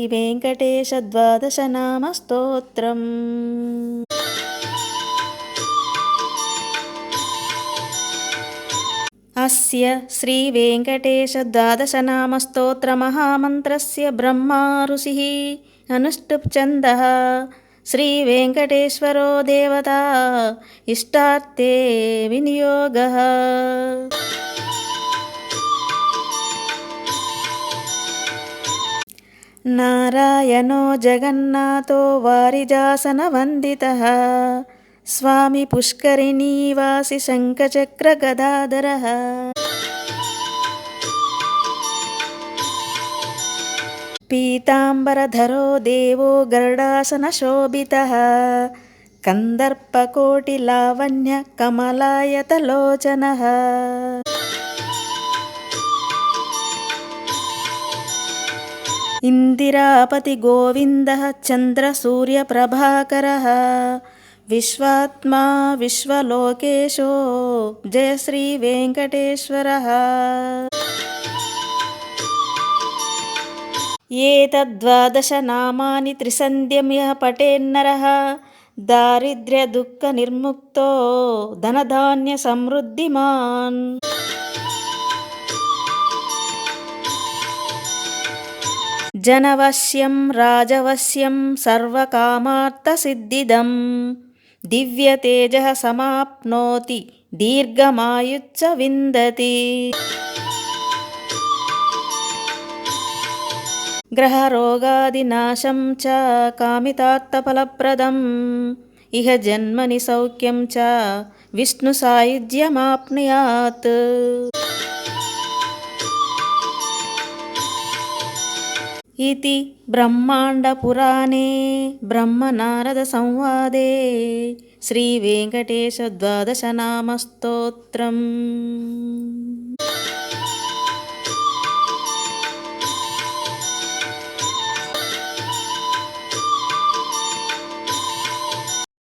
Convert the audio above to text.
श्रीवेङ्कटेशद्वादशनामस्तोत्रम्। अस्य श्रीवेङ्कटेशद्वादशनामस्तोत्रमहामन्त्रस्य ब्रह्मा ऋषिः अनुष्टुप् छन्दः। श्रीवेङ्कटेश्वरो देवता इष्टार्थे विनियोगः। नारायणो जगन्नाथो वारिजासनवन्दितः। स्वामी पुष्करिणीवासी शङ्खचक्रगदाधरः। पीताम्बरधरो देवो गरुडासनशोभितः। कन्दर्पकोटिलावण्य कमलायतलोचनः। इंदिरापति गोविन्दः चन्द्रसूर्यप्रभाकरः। विश्वात्मा विश्वलोकेशो जय श्री वेङ्कटेश्वरः। एतद्वादश नामानि त्रिसन्ध्यं यः पठेन्नरः दारिद्र्यदुःखनिर्मुक्तो धनधान्यसमृद्धिमान्। जनवश्यं राजवश्यं सर्वकामार्थसिद्धिदं दिव्यतेजः समाप्नोति दीर्घमायुच्च विन्दति। ग्रहरोगादिनाशं च कामितार्थफलप्रदम् इह जन्मनि सौख्यं च विष्णुसायुज्यमाप्नुयात्। इति ब्रह्माण्डपुराणे ब्रह्मनारदसंवादे श्रीवेङ्कटेशद्वादशनामस्तोत्रम्।